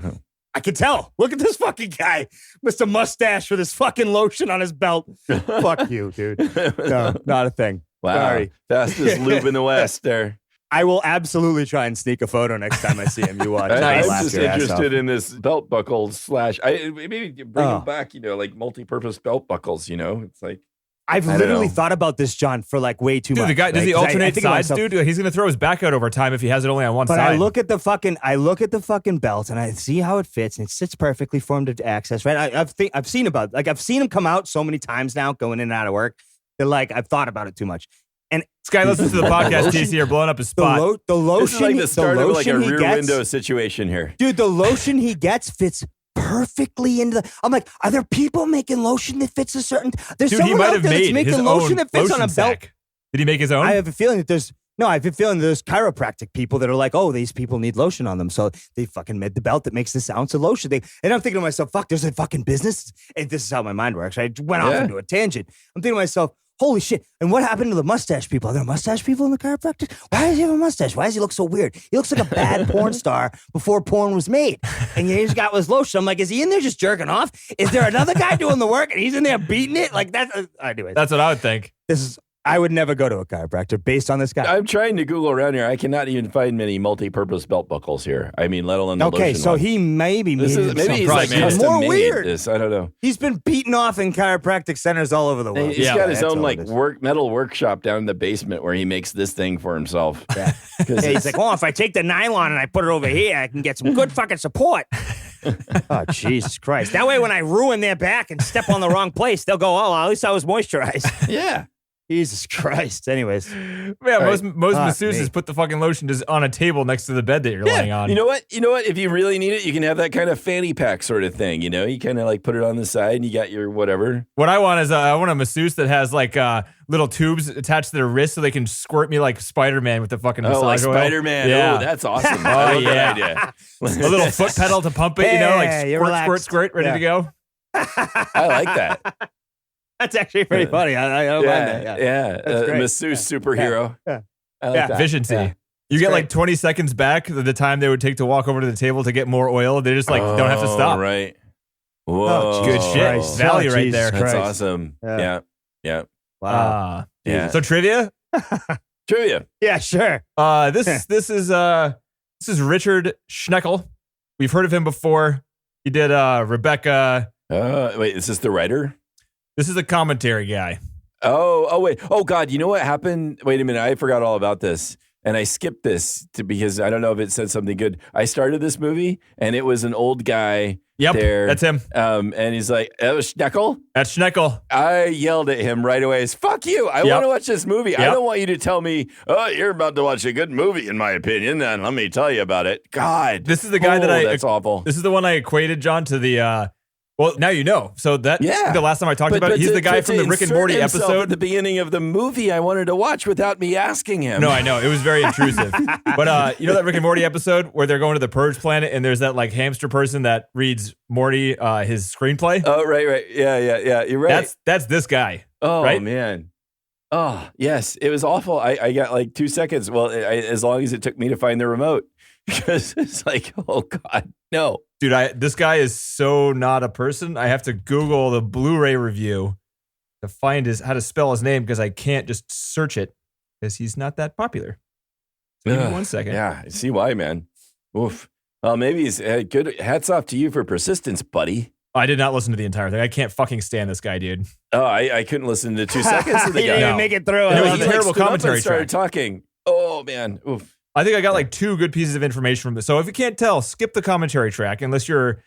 I can tell. Look at this fucking guy. Mr. Mustache with his fucking lotion on his belt. Fuck you, dude. No, not a thing. Wow. Sorry. Fastest lube in the West there. I will absolutely try and sneak a photo next time I see him. You watch. I'm just interested in this belt buckle / maybe bring them back, like multi-purpose belt buckles, It's like, I've literally thought about this, John, for like way too much. Dude, the guy, does he alternate sides, dude? He's going to throw his back out over time if he has it only on one side. But I look at the fucking belt and I see how it fits and it sits perfectly for him to access, right? I've seen him come out so many times now going in and out of work. They're like, I've thought about it too much. And this guy listens to the podcast, TC, you're blowing up his spot. The lotion, this is like the start of like a rear window situation here. Dude, the lotion he gets fits perfectly into the. I'm like, are there people making lotion that fits a certain? There's Dude, someone he might out have there that's made making his lotion own that fits on a lotion belt. sack. Did he make his own? I have a feeling that there's chiropractic people that are like, oh, these people need lotion on them, so they fucking made the belt that makes this ounce of lotion. And I'm thinking to myself, fuck, there's a fucking business. And this is how my mind works. I went off into a tangent. I'm thinking to myself, holy shit. And what happened to the mustache people? Are there mustache people in the chiropractic? Why does he have a mustache? Why does he look so weird? He looks like a bad porn star before porn was made. And he's got his lotion. I'm like, is he in there just jerking off? Is there another guy doing the work and he's in there beating it? Like that's, anyways. That's what I would think. I would never go to a chiropractor based on this guy. I'm trying to Google around here. I cannot even find many multi-purpose belt buckles here. I mean, let alone the lotion so one. he maybe maybe he's like custom more made weird. this. I don't know. He's been beaten off in chiropractic centers all over the world. He's got his own like metal workshop down in the basement where he makes this thing for himself. Yeah. He's like, well, if I take the nylon and I put it over here, I can get some good fucking support. Oh, Jesus Christ. That way when I ruin their back and step on the wrong place, they'll go, oh, at least I was moisturized. Yeah. Jesus Christ. Anyways. Yeah, most masseuses put the fucking lotion just on a table next to the bed that you're laying on. You know what? If you really need it, you can have that kind of fanny pack sort of thing. You kind of like put it on the side and you got your whatever. What I want is I want a masseuse that has like little tubes attached to their wrist so they can squirt me like Spider-Man with the fucking massage oil. Spider-Man. Yeah. Oh, that's awesome. Oh, yeah. Idea. A little foot pedal to pump it, like squirt, ready to go. I like that. That's actually pretty funny. I don't mind that. Yeah. Masseuse superhero. Yeah. I like that. Efficiency. Yeah. You get like 20 seconds back the time they would take to walk over to the table to get more oil. They just don't have to stop. Right. Whoa. Good shit. Christ. Value right there. That's awesome. Yeah. Wow. Yeah. So trivia? Trivia. Yeah, sure. This is Richard Schneckel. We've heard of him before. He did Rebecca. Wait, is this the writer? This is a commentary guy. Oh, wait. Oh, God. You know what happened? Wait a minute. I forgot all about this. And I skipped this because I don't know if it said something good. I started this movie and it was an old guy. Yep, there. that's him. And he's like, "Oh, Schneckel." That's Schneckel. I yelled at him right away. "Fuck you! I want to watch this movie. Yep. I don't want you to tell me, oh, you're about to watch a good movie, in my opinion. Then let me tell you about it." God, this is the guy that's awful. This is the one I equated, John, to the. Well, now you know. So the last time I talked about it, he's the guy from the Rick and Morty episode at the beginning of the movie I wanted to watch without me asking him. No, I know. It was very intrusive. But you know that Rick and Morty episode where they're going to the Purge planet and there's that like hamster person that reads Morty his screenplay? Oh, right. Yeah. You're right. That's this guy. Oh, right? Man. Oh, yes. It was awful. I got like 2 seconds. Well, as long as it took me to find the remote. Because it's like, oh, God, no. Dude, this guy is so not a person. I have to Google the Blu-ray review to find how to spell his name because I can't just search it because he's not that popular. So give me 1 second. Yeah, I see why, man. Oof. Well, maybe he's good. Hats off to you for persistence, buddy. I did not listen to the entire thing. I can't fucking stand this guy, dude. Oh, I couldn't listen to 2 seconds of the He guy. didn't even make it through. And it was a He terrible stood up commentary and started track. talking. Oh, man. Oof. I think I got like 2 good pieces of information from this. So if you can't tell, skip the commentary track unless you're,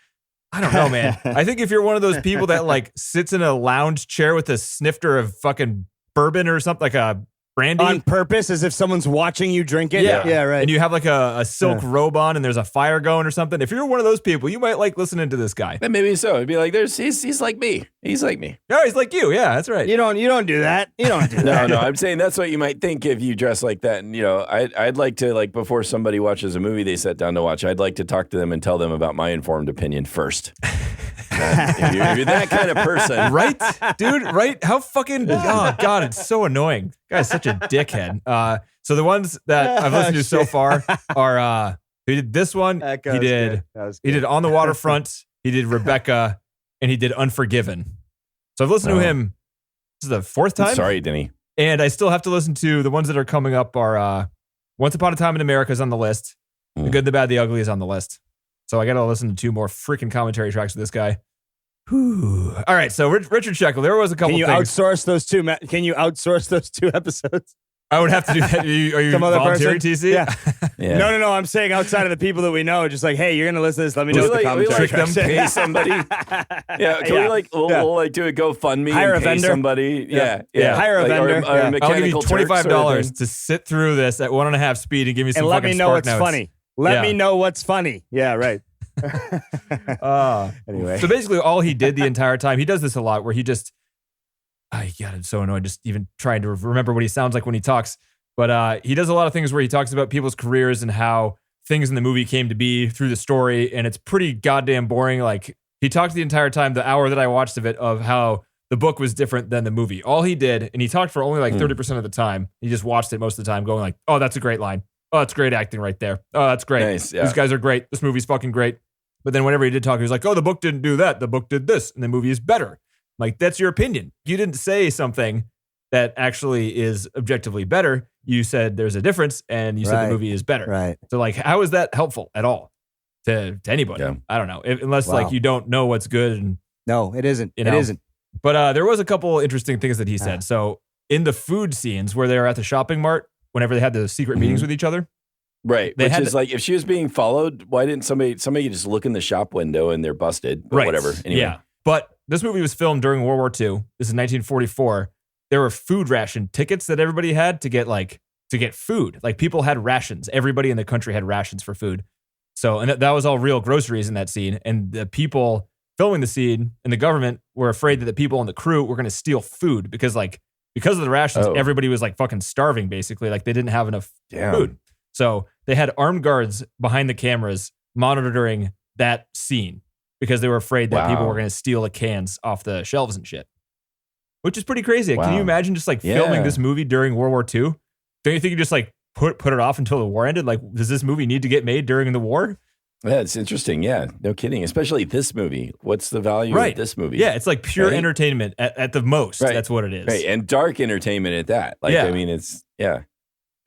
I don't know, man. I think if you're one of those people that like sits in a lounge chair with a snifter of fucking bourbon or something, like a brandy on purpose, as if someone's watching you drink it. Yeah. Right. And you have like a silk robe on and there's a fire going or something. If you're one of those people, you might like listening to this guy. And maybe so. It'd be like, he's like me. He's like me. No, he's like you. Yeah, that's right. You don't do that. You don't do that. No, I'm saying that's what you might think if you dress like that. And, I'd like to, like, before somebody watches a movie they sit down to watch, I'd like to talk to them and tell them about my informed opinion first. If you're that kind of person. Right, dude, right? How fucking, oh, God, it's so annoying. Guy's such a dickhead. So the ones that I've listened to so far are, he did this one, he did On the Waterfront, he did Rebecca, and he did Unforgiven. So I've listened to him, this is the fourth time? Sorry, Denny. And I still have to listen to the ones that are coming up are Once Upon a Time in America is on the list. The Good, the Bad, the Ugly is on the list. So I got to listen to 2 more freaking commentary tracks with this guy. Whew. All right, so Richard Sheckle, there was a couple things. Outsource those 2? Can you outsource those 2 episodes? I would have to do that. Are you Some other volunteering, person? TC? Yeah. No. I'm saying outside of the people that we know, just like, hey, you're going to listen to this. Let me know what the commentary tracks say. Pay somebody. We'll do a GoFundMe hire and a vendor. Pay somebody. Yeah. Hire a vendor. I'll give you $25 to sit through this at 1.5 speed and give me some and let fucking me know spark what's notes. funny. Let me know what's funny. Yeah, right. Anyway. So basically all he did the entire time, he does this a lot where he just, God, I'm so annoyed just even trying to remember what he sounds like when he talks. But he does a lot of things where he talks about people's careers and how things in the movie came to be through the story. And it's pretty goddamn boring. Like he talked the entire time, the hour that I watched of it, of how the book was different than the movie. All he did, and he talked for only like 30% of the time. He just watched it most of the time going like, oh, that's a great line. Oh, that's great acting right there. Oh, that's great. Nice, yeah. These guys are great. This movie's fucking great. But then whenever he did talk, he was like, oh, the book didn't do that. The book did this. And the movie is better. Like, that's your opinion. You didn't say something that actually is objectively better. You said there's a difference and you said the movie is better. Right. So like, how is that helpful at all to anybody? Yeah. I don't know. Unless like you don't know what's good. And No, it isn't. You know? It isn't. But there was a couple interesting things that he said. So in the food scenes where they were at the shopping mart, whenever they had the secret meetings with each other. Right. They Which had is like, if she was being followed, why didn't somebody just look in the shop window and they're busted? But whatever. Anyway. Yeah. But this movie was filmed during World War II. This is 1944. There were food ration tickets that everybody had to get food. Like people had rations. Everybody in the country had rations for food. So, and that was all real groceries in that scene. And the people filming the scene and the government were afraid that the people on the crew were going to steal food because of the rations, everybody was like fucking starving basically. Like they didn't have enough food. So they had armed guards behind the cameras monitoring that scene because they were afraid that people were going to steal the cans off the shelves and shit, which is pretty crazy. Can you imagine just like filming this movie during World War II? Don't you think you just like put it off until the war ended? Like, does this movie need to get made during the war? Yeah, it's interesting. Yeah, no kidding. Especially this movie. What's the value of this movie? Yeah, it's like pure entertainment at the most. Right. That's what it is. Right, and dark entertainment at that. Like, I mean, it's,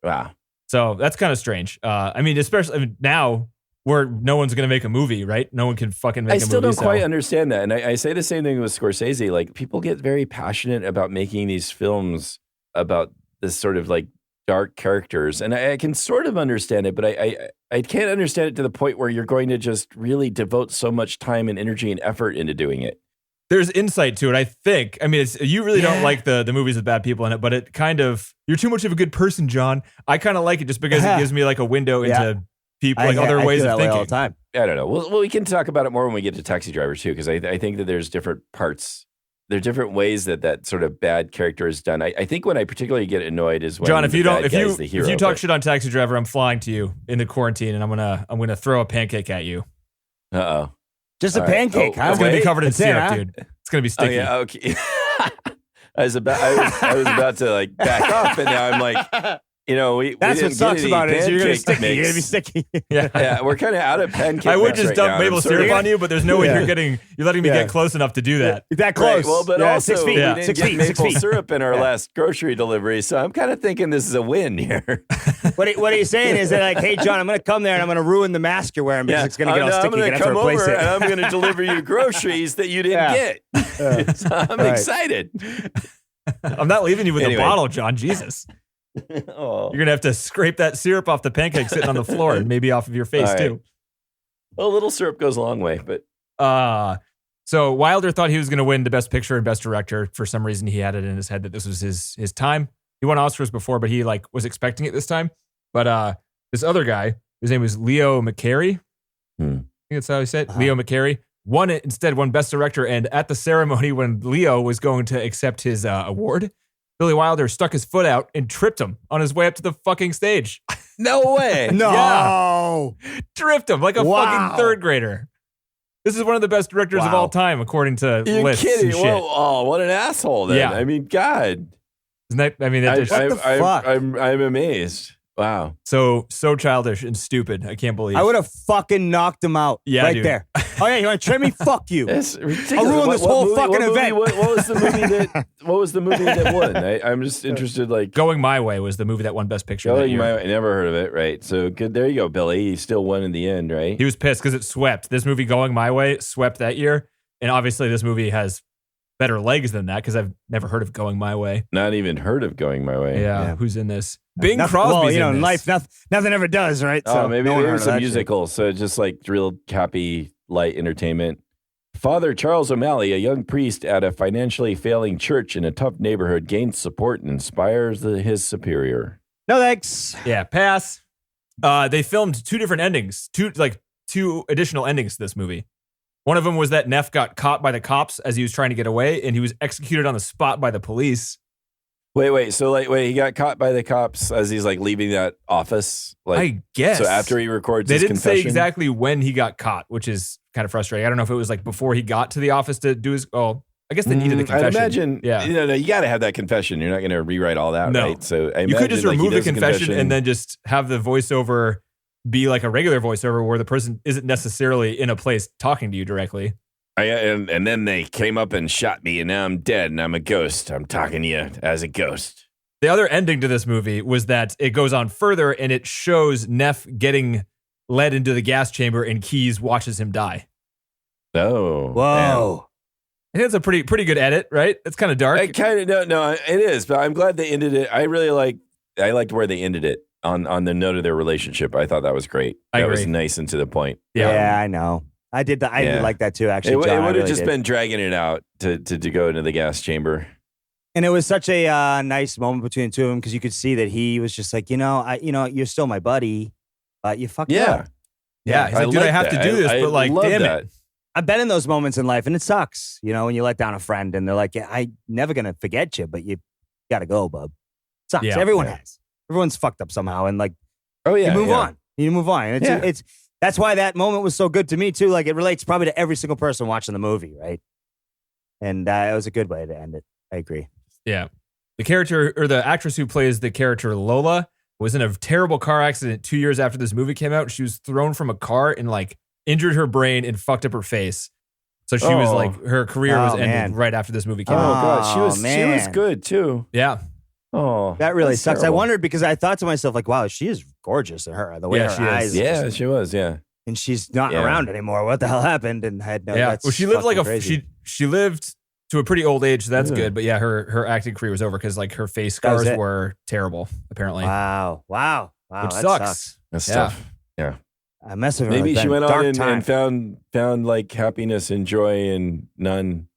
wow. So that's kind of strange. I mean, especially now where no one's going to make a movie, right? No one can fucking make a movie. I still don't quite understand that. And I say the same thing with Scorsese. Like, people get very passionate about making these films about this sort of like dark characters. And I can sort of understand it, but I can't understand it to the point where you're going to just really devote so much time and energy and effort into doing it. There's insight to it, I think. I mean, you really don't like the movies with bad people in it, but it kind of, you're too much of a good person, John. I kind of like it just because it gives me like a window into people, like other ways of thinking. All the time. I don't know. Well, we can talk about it more when we get to Taxi Driver too, because I think that there's different parts. There are different ways that sort of bad character is done. I think when I particularly get annoyed is when John, if you hero, talk shit on Taxi Driver, I'm flying to you in the quarantine, and I'm gonna throw a pancake at you. Uh-oh. Just a pancake, huh? It's going to be covered in syrup, dude. It's going to be sticky. Oh, yeah, okay. I was about to like back off, and now I'm like, that's what sucks about it. Is you're going to be sticky. Yeah, we're kind of out of pancake. I would just dump maple syrup on you, but there's no way you're letting me get close enough to do that. That close. Right, well, but also 6 feet. We didn't get maple 6 feet. syrup in our last grocery delivery, so I'm kind of thinking this is a win here. What he's saying is that like, hey, John, I'm going to come there and I'm going to ruin the mask you're wearing because it's going to get all sticky. You're going to have to replace it. And I'm going to deliver you groceries that you didn't get. So I'm excited. I'm not leaving you with a bottle, John. Jesus. You're going to have to scrape that syrup off the pancake sitting on the floor and maybe off of your face too. Well, a little syrup goes a long way, but. So Wilder thought he was going to win the best picture and best director. For some reason, he had it in his head that this was his time. He won Oscars before, but he like was expecting it this time. But this other guy, his name was Leo McCarey. I think that's how he said it. Leo McCarey won it instead, won Best Director. And at the ceremony when Leo was going to accept his award, Billy Wilder stuck his foot out and tripped him on his way up to the fucking stage. No way. No. Yeah. Tripped him like a fucking third grader. This is one of the best directors of all time, according to You're lists kidding. and shit. Whoa, oh, what an asshole then. Yeah. I mean, God. Isn't that, I mean, that just, What the fuck? I'm amazed. Wow. so childish and stupid. I can't believe. I would have fucking knocked him out right dude. there. Oh, yeah, you want to trim me? Fuck you. That's ridiculous. I'll ruin this whole fucking movie- event. What was the movie that? What was the movie that won? I'm just interested. Like Going My Way was the movie that won Best Picture that year. I never heard of it. Right. So good. There you go, Billy. He still won in the end. Right. He was pissed because it swept. This movie, Going My Way, swept that year. And obviously this movie has better legs than that because I've never heard of Going My Way. Not even heard of Going My Way. Yeah. Who's in this? Bing Nothing- Crosby's well, you know, in in this. life, nothing ever does, right? Oh, maybe no one it heard was of a that musical. So just like real happy, light entertainment. Father Charles O'Malley, a young priest at a financially failing church in a tough neighborhood, gains support and inspires his superior. shit. No thanks. Yeah, pass. They filmed two different endings, two additional endings to this movie. One of them was that Neff got caught by the cops as he was trying to get away, and he was executed on the spot by the police. Wait. So he got caught by the cops as he's like leaving that office. Like, I guess. So after he records They his didn't confession? say exactly when he got caught, which is kind of frustrating. I don't know if it was like before he got to the office to do his. Oh, I guess they needed the confession. I'd imagine. Yeah. You got to have that confession. You're not going to rewrite all that, No. right? So I You could just imagine, remove he the does confession and then just have the voiceover be like a regular voiceover where the person isn't necessarily in a place talking to you directly. And then they came up and shot me, and now I'm dead, and I'm a ghost. I'm talking to you as a ghost. The other ending to this movie was that it goes on further and it shows Neff getting led into the gas chamber and Keyes watches him die. Oh, Whoa. I think it's a pretty good edit, right? It's kind of dark. I kind of no, it is, but I'm glad they ended it. I liked where they ended it on the note of their relationship. I thought that was great. I That was agree. nice and to the point. Yeah, I know. I did that. I did like that too, actually. It John, I would have really just did. been dragging it out to go into the gas chamber. And it was such a nice moment between the two of them because you could see that he was just like, you're still my buddy, but you fucked up. Yeah, he's like, dude, I have to do this, but like, love damn that. it. I've been in those moments in life, and it sucks, when you let down a friend, and they're like, yeah, I'm never gonna forget you, but you gotta go, bub. Sucks. Yeah. Everyone has. Everyone's fucked up somehow, and like, Oh yeah, you move yeah. on. You move on. And it's that's why that moment was so good to me too. Like, it relates probably to every single person watching the movie, right? And it was a good way to end it. I agree. Yeah. The character or the actress who plays the character Lola was in a terrible car accident 2 years after this movie came out. She was thrown from a car and like injured her brain and fucked up her face. So she was like, her career was ended man. right after this movie came Oh out. god, she was man. good too. Yeah. Oh, That really that's sucks. terrible. I wondered because I thought to myself, like, wow, she is gorgeous in her. The way Yeah, her she is. eyes. Yeah, she was. Yeah. And she's not Yeah. around anymore. What the hell happened? And I had no. Yeah. That's Well, she lived like fucking crazy. she lived to a pretty old age. So that's Yeah. good. But yeah, her acting career was over because like her face That was scars it. were terrible, apparently. Wow. Which that sucks. That's Yeah. tough. I mess with her. Maybe like she that. went Dark on time. and found like happiness and joy and none,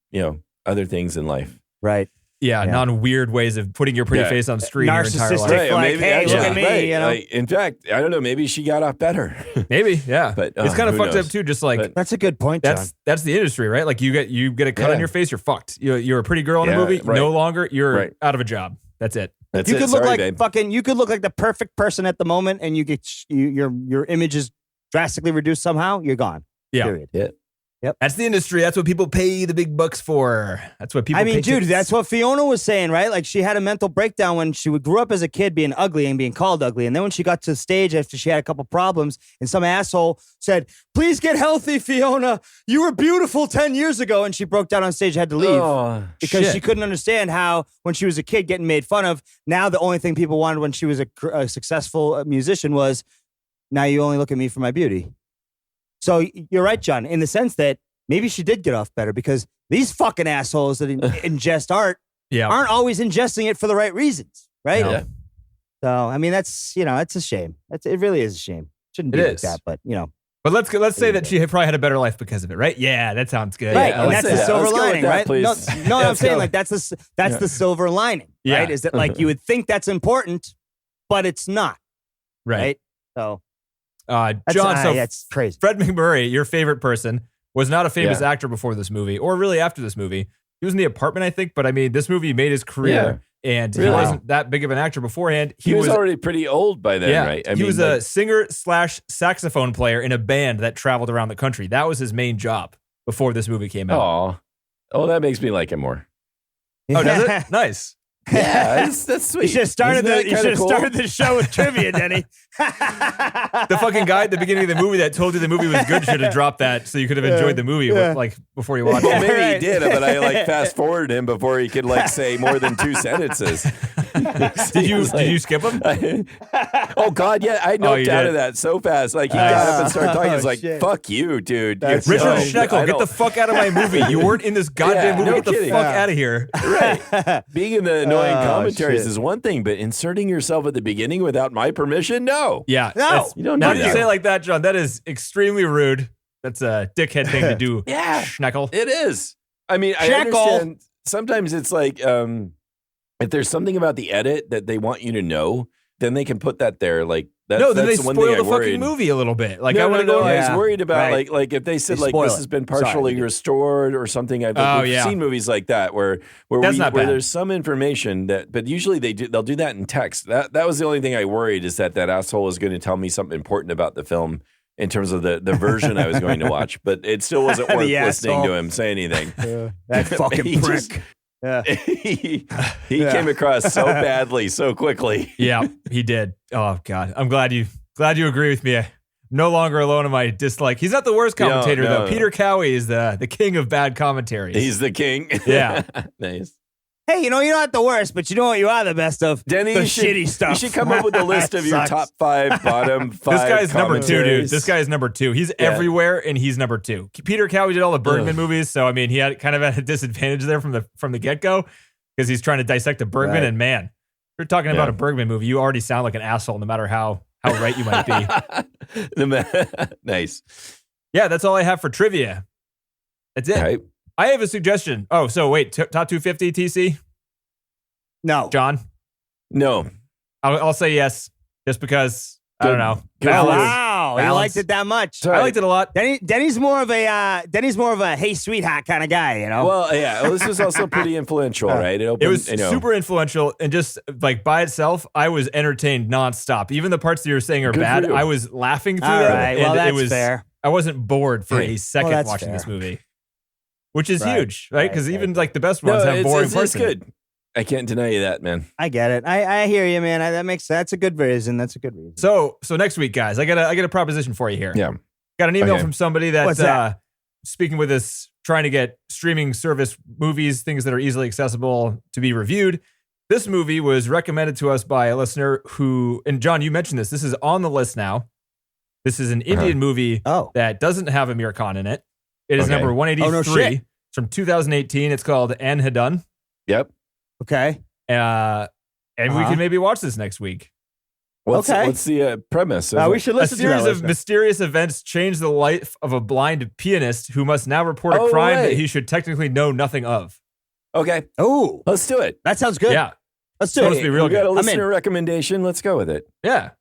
other things in life. Right. Yeah, Yeah. non-weird ways of putting your pretty Yeah. face on screen your entire Narcissistic. life. Like, hey, look at me, Like, in fact, I don't know. Maybe she got off better. Maybe, yeah. But, it's kind of who fucked knows? up too. Just like But- That's a good point, John. that's the industry, right? Like you get a cut Yeah. on your face, you're fucked. You're a pretty girl in a Yeah, movie. right. No longer, you're Right. out of a job. That's it. That's You it. could look Sorry, like babe. fucking. You could look like the perfect person at the moment, and you get your image is drastically reduced somehow. You're gone. Yeah. Period. Yeah. That's the industry. That's what people pay the big bucks for. That's what people. I mean, pay dude, tickets. that's what Fiona was saying, right? Like, she had a mental breakdown when she grew up as a kid being ugly and being called ugly. And then when she got to the stage after she had a couple problems and some asshole said, please get healthy, Fiona. You were beautiful 10 years ago. And she broke down on stage, had to leave Oh, because shit. she couldn't understand how when she was a kid getting made fun of, now the only thing people wanted when she was a successful musician was, now you only look at me for my beauty. So you're right, John, in the sense that maybe she did get off better because these fucking assholes that ingest art yeah. aren't always ingesting it for the right reasons, right? No. Yeah. So, I mean, that's, it's a shame. It really is a shame. Shouldn't It be like is. that, but, But let's say that she had probably had a better life because of it, right? Yeah, that sounds good. Right, Yeah, and let's that's the say that. silver Let's go with lining, that, right? please. No, I'm Let's saying go. like that's the silver lining, Yeah. right? Is that like you would think that's important, but it's not, right? So, John, so that's crazy. Fred McMurray, your favorite person, was not a famous Yeah. actor before this movie, or really after this movie. He was in The Apartment, I think, but I mean, this movie made his career, and he Really? wasn't that big of an actor beforehand. He was already pretty old by then, right? He was a singer/saxophone player in a band that traveled around the country. That was his main job before this movie came out. Oh, that makes me like him more. Oh, does it? Nice. Yeah, that's sweet. You should have started Isn't that started kinda the show with trivia, Denny. The fucking guy at the beginning of the movie that told you the movie was good should have dropped that so you could have enjoyed the movie like before you watched Well, it. maybe Right. he did, but I like fast forwarded him before he could like say more than 2 sentences. Did you skip him? Oh God, yeah, I you knocked out did. of that so fast. Like he got up and started talking. He's like, shit. "Fuck you, dude." That's You- Richard no, I Schneckle, get the don't- fuck out of my movie. You weren't in this goddamn movie. no Get the kidding. fuck out of here. Right. Being in the annoying Oh, commentaries shit. is one thing, but inserting yourself at the beginning without my permission, no. Yeah. No. that's- You don't Now do that you that. say it like that, John, that is extremely rude. That's a dickhead thing to do. Yeah. Schneckle. It is. I mean, I Shackle. understand. Sometimes it's like if there's something about the edit that they want you to know, then they can put that there. Like that's, No, then they that's one spoil thing I the fucking worried. movie a little bit. Like no, I want to no, go. I Yeah. was worried about Right. like if they said They like spoil this it. has been Sorry, partially they do. restored or something. I've Oh, we've yeah. seen movies like that where That's not bad. there's some information that, but usually they'll do that in text. That was the only thing I worried is that asshole was going to tell me something important about the film in terms of the version I was going to watch, but it still wasn't The worth listening asshole. to him say anything. That He fucking just- prick. Yeah. he Yeah. came across so badly so quickly. Yeah, he did. Oh God, I'm glad you agree with me. I'm no longer alone in my dislike. He's not the worst No, commentator though. no. Peter Cowie is the king of bad commentaries. He's the king. Yeah. Nice. Hey, you're not the worst, but you know what you are the best of? Denny, the you should, shitty stuff. You should come up with a list of your Sucks. top 5, bottom 5. This guy's number 2, dude. commentaries. This guy is number 2. He's everywhere, and he's number 2. Peter Cowie did all the Bergman Ugh. movies, so I mean, he had kind of at a disadvantage there from the get go because he's trying to dissect a Bergman. Right. And man, if you're talking about Yeah. a Bergman movie, you already sound like an asshole, no matter how right you might be. Nice. Yeah, that's all I have for trivia. That's it. All right. I have a suggestion. Oh, so wait, top 250 TC, No. John. No. I'll say yes, just because I don't know. Good Oh, for you. wow. You Balance. liked it that much. Sorry. I liked it a lot. Denny's more of a hey sweetheart kind of guy, you know? Well, yeah. Well, this was also pretty influential, right? It opened, It was you know, super influential, and just like by itself, I was entertained nonstop. Even the parts that you were saying are Good for bad, you. I was laughing through All them. right. and Well, that's it was, fair. I wasn't bored for Hey. a second that's watching fair. this movie, which is Right. huge, right? Because Right, even like the best ones have boring it's parts. in it. good. I can't deny you that, man. I get it. I hear you, man. That's a good reason. That's a good reason. So next week, guys, I got a proposition for you here. Yeah. Got an email Okay. from somebody that, What's that? Speaking with us, trying to get streaming service movies, things that are easily accessible to be reviewed. This movie was recommended to us by a listener who, and John, you mentioned this. This is on the list now. This is an Indian movie Oh. that doesn't have Amir Khan in it. It is Okay. number 183. Oh, no shit. It's from 2018. It's called Anhedon. Yep. Okay. And we Uh-huh. can maybe watch this next week. What's Okay. the premise? We should A listen to that. series of listener. mysterious events change the life of a blind pianist who must now report a Oh, crime that right. he should technically know nothing of. Okay. Oh, Let's do it. that sounds good. Yeah. Let's do Supposed to be it. real We got a good. I'm listener recommendation. Let's go with it. Yeah.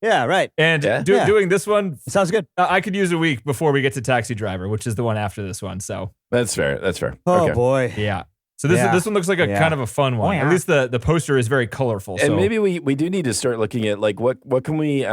Yeah, right. And Yeah. Yeah. doing this one, Sounds good. I could use a week before we get to Taxi Driver, which is the one after this one. So, That's fair. That's fair. Oh okay. boy. yeah. So this Yeah. this one looks like a Yeah. kind of a fun one. Oh, yeah. At least the poster is very colorful. And so maybe we do need to start looking at like what can we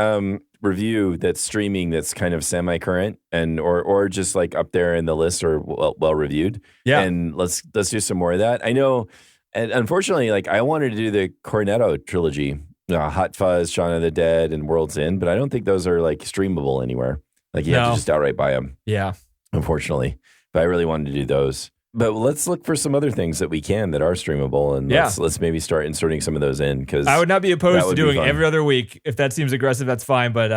review that's streaming that's kind of semi-current and or just like up there in the list or well reviewed. yeah. And let's do some more of that. I know, and unfortunately, like I wanted to do the Cornetto trilogy, Hot Fuzz, Shaun of the Dead, and World's End, but I don't think those are like streamable anywhere. Like you have No. to just outright buy them, yeah. unfortunately. But I really wanted to do those. But let's look for some other things that we can that are streamable, and Yeah. let's maybe start inserting some of those in because I would not be That opposed to would be doing fun. every other week. If that seems aggressive, that's fine. But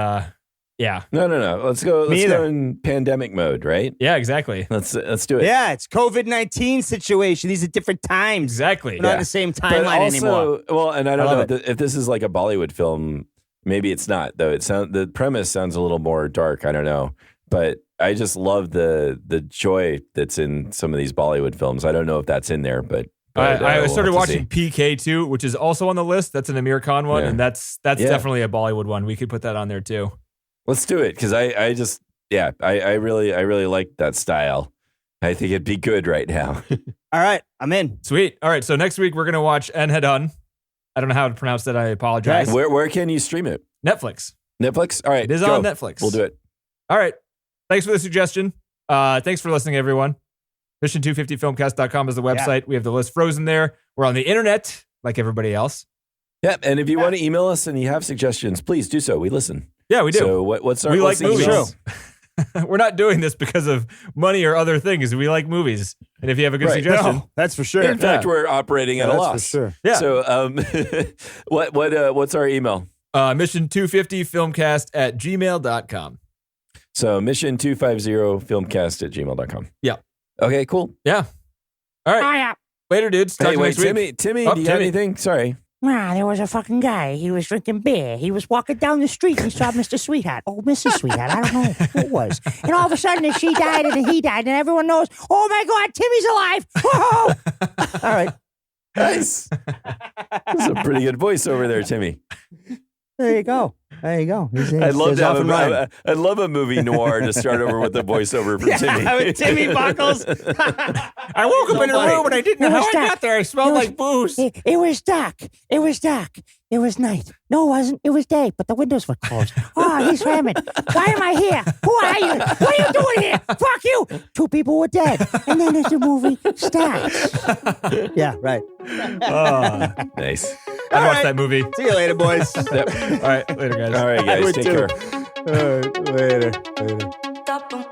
yeah. no. Let's go. Me Let's go either. in pandemic mode, right? Yeah, exactly. Let's do it. Yeah, it's COVID-19 situation. These are different times. Exactly. We're not Yeah. in the same But timeline anymore. also, well, and I don't I know love if this is like a Bollywood film. Maybe it's not though. The premise sounds a little more dark. I don't know, but I just love the joy that's in some of these Bollywood films. I don't know if that's in there, but I we'll started have to watching PK2, which is also on the list. That's an Amir Khan one, and that's definitely a Bollywood one. We could put that on there too. Let's do it because I really like that style. I think it'd be good right now. All right, I'm in. Sweet. All right, so next week we're gonna watch Enhedun. I don't know how to pronounce that. I apologize. Where can you stream it? Netflix. Netflix? All right. It is on Netflix. We'll do it. All right. Thanks for the suggestion. Thanks for listening, everyone. Mission250filmcast.com is the website. We have the list frozen there. We're on the internet like everybody else. Yeah, and if you want to email us and you have suggestions, please do so. We listen. Yeah, we do. So what's our we like the email? movies. We're not doing this because of money or other things. We like movies. And if you have a good suggestion. No, that's for sure. In fact, we're operating at a loss. For sure. Yeah. So what's our email? Mission250filmcast@gmail.com. So mission250filmcast@gmail.com. Yeah. Okay, cool. Yeah. All right. Later, dudes. Talk to you next week. Timmy, do you have anything? Sorry. Wow, there was a fucking guy. He was drinking beer. He was walking down the street and he saw Mr. Sweetheart. Oh, Mrs. Sweetheart. I don't know who it was. And all of a sudden, she died and he died, and everyone knows, oh my God, Timmy's alive. Whoa! All right. Nice. That's a pretty good voiceover there, Timmy. There you go. I'd love a movie noir to start over with the voiceover for Timmy. With Timmy Buckles. I woke up in a room and I didn't know how I got there. I smelled like booze. It was dark. It was dark. It was night. No, it wasn't. It was day, but the windows were closed. Oh, he's ramming. Why am I here? Who are you? What are you doing here? Fuck you. 2 people were dead. And then as the movie starts. Yeah, right. Nice. I'd watch that movie. See you later, boys. Yep. All right. Later, guys. All right, guys. Take care. Later. Stop 'em.